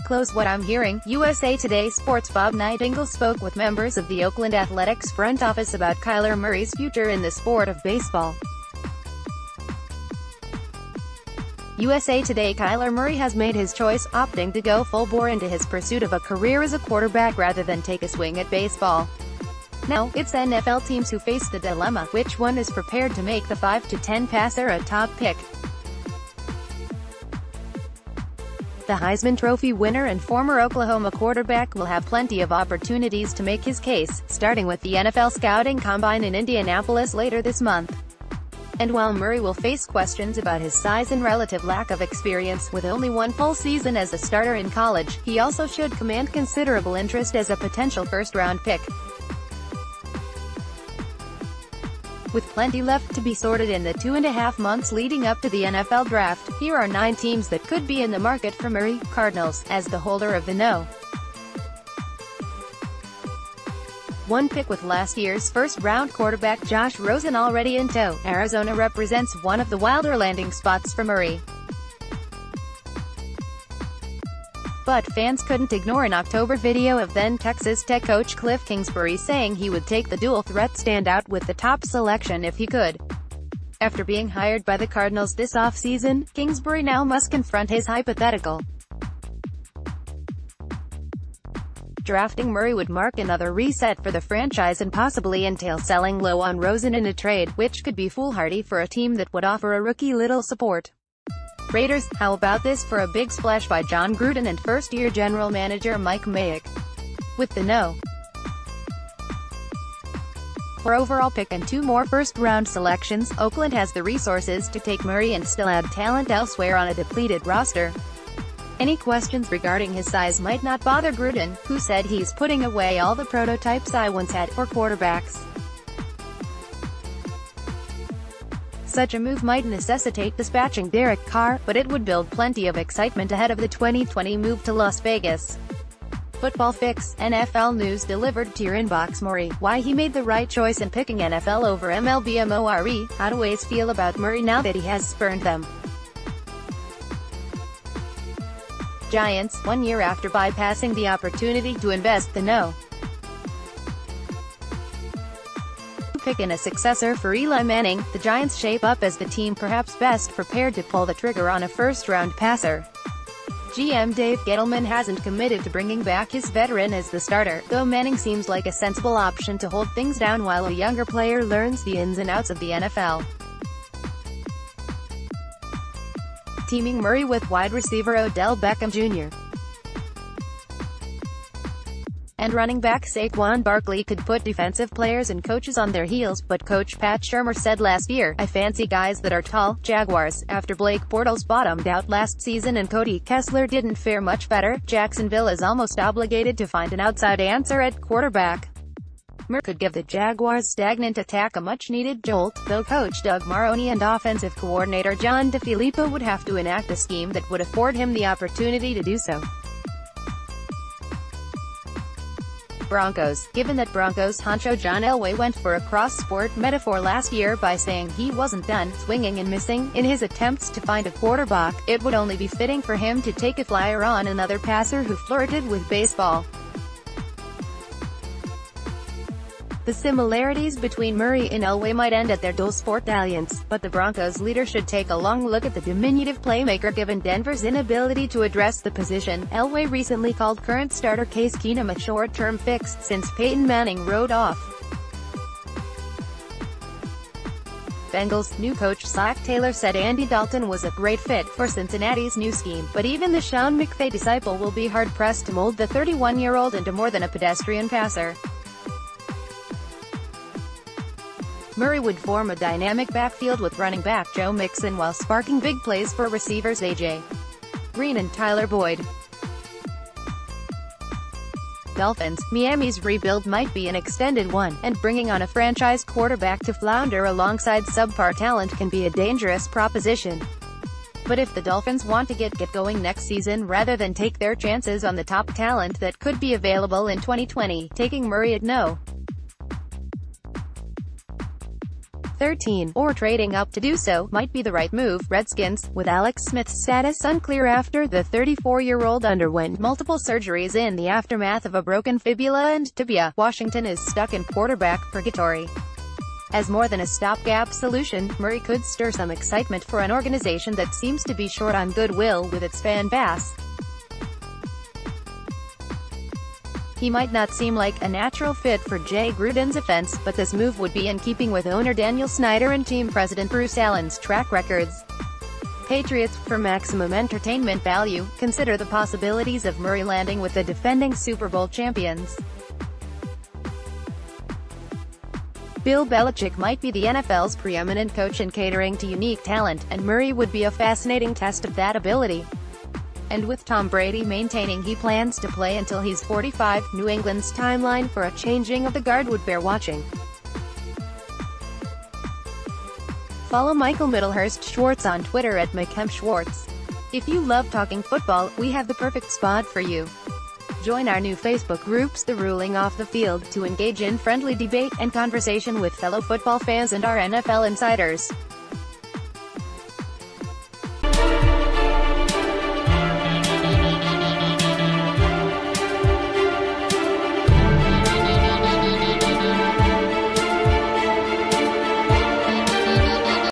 close what I'm hearing. USA Today Sports Bob Nightengale spoke with members of the Oakland Athletics front office about Kyler Murray's future in the sport of baseball. USA Today Kyler Murray has made his choice, opting to go full bore into his pursuit of a career as a quarterback rather than take a swing at baseball. Now, it's NFL teams who face the dilemma: which one is prepared to make the 5 to 10 passer a top pick? The Heisman Trophy winner and former Oklahoma quarterback will have plenty of opportunities to make his case, starting with the NFL Scouting Combine in Indianapolis later this month. And while Murray will face questions about his size and relative lack of experience, with only one full season as a starter in college, he also should command considerable interest as a potential first-round pick. With plenty left to be sorted in the 2.5 months leading up to the NFL Draft, here are 9 teams that could be in the market for Murray. Cardinals, as the holder of the no. 1 pick with last year's first-round quarterback Josh Rosen already in tow. Arizona represents one of the wilder landing spots for Murray. But fans couldn't ignore an October video of then Texas Tech coach Cliff Kingsbury saying he would take the dual-threat standout with the top selection if he could. After being hired by the Cardinals this offseason, Kingsbury now must confront his hypothetical. Drafting Murray would mark another reset for the franchise and possibly entail selling low on Rosen in a trade, which could be foolhardy for a team that would offer a rookie little support. Raiders, how about this for a big splash by John Gruden and first-year general manager Mike Mayock? With the no. For overall pick and 2 more first-round selections, Oakland has the resources to take Murray and still add talent elsewhere on a depleted roster. Any questions regarding his size might not bother Gruden, who said he's putting away all the prototypes I once had for quarterbacks. Such a move might necessitate dispatching Derek Carr, but it would build plenty of excitement ahead of the 2020 move to Las Vegas. Football Fix, NFL news delivered to your inbox. Murray, why he made the right choice in picking NFL over MLB. More, how do A's feel about Murray now that he has spurned them? Giants, 1 year after bypassing the opportunity to invest the no. Pick in a successor for Eli Manning, the Giants shape up as the team perhaps best prepared to pull the trigger on a first-round passer. GM Dave Gettleman hasn't committed to bringing back his veteran as the starter, though Manning seems like a sensible option to hold things down while a younger player learns the ins and outs of the NFL. Teaming Murray with wide receiver Odell Beckham Jr. and running back Saquon Barkley could put defensive players and coaches on their heels, but coach Pat Shurmur said last year, "I fancy guys that are tall." Jaguars, after Blake Bortles bottomed out last season and Cody Kessler didn't fare much better, Jacksonville is almost obligated to find an outside answer at quarterback. Murray could give the Jaguars' stagnant attack a much-needed jolt, though coach Doug Maroney and offensive coordinator John DeFilippo would have to enact a scheme that would afford him the opportunity to do so. Broncos, given that Broncos honcho John Elway went for a cross-sport metaphor last year by saying he wasn't done swinging and missing in his attempts to find a quarterback, it would only be fitting for him to take a flyer on another passer who flirted with baseball. The similarities between Murray and Elway might end at their dual-sport dalliance, but the Broncos leader should take a long look at the diminutive playmaker given Denver's inability to address the position. Elway recently called current starter Case Keenum a short-term fix, since Peyton Manning rode off. Bengals new coach Zach Taylor said Andy Dalton was a great fit for Cincinnati's new scheme, but even the Sean McVay disciple will be hard-pressed to mold the 31-year-old into more than a pedestrian passer. Murray would form a dynamic backfield with running back Joe Mixon while sparking big plays for receivers A.J. Green and Tyler Boyd. Dolphins, Miami's rebuild might be an extended one, and bringing on a franchise quarterback to flounder alongside subpar talent can be a dangerous proposition. But if the Dolphins want to get going next season rather than take their chances on the top talent that could be available in 2020, taking Murray at no. 13, or trading up to do so, might be the right move. Redskins, with Alex Smith's status unclear after the 34-year-old underwent multiple surgeries in the aftermath of a broken fibula and tibia. Washington is stuck in quarterback purgatory. As more than a stopgap solution, Murray could stir some excitement for an organization that seems to be short on goodwill with its fan base. He might not seem like a natural fit for Jay Gruden's offense, but this move would be in keeping with owner Daniel Snyder and team president Bruce Allen's track records. Patriots, for maximum entertainment value, consider the possibilities of Murray landing with the defending Super Bowl champions. Bill Belichick might be the NFL's preeminent coach in catering to unique talent, and Murray would be a fascinating test of that ability. And with Tom Brady maintaining he plans to play until he's 45, New England's timeline for a changing of the guard would bear watching. Follow Michael Middlehurst Schwartz on Twitter at McKemSchwartz. If you love talking football, we have the perfect spot for you. Join our new Facebook groups, The Ruling Off the Field, to engage in friendly debate and conversation with fellow football fans and our NFL insiders.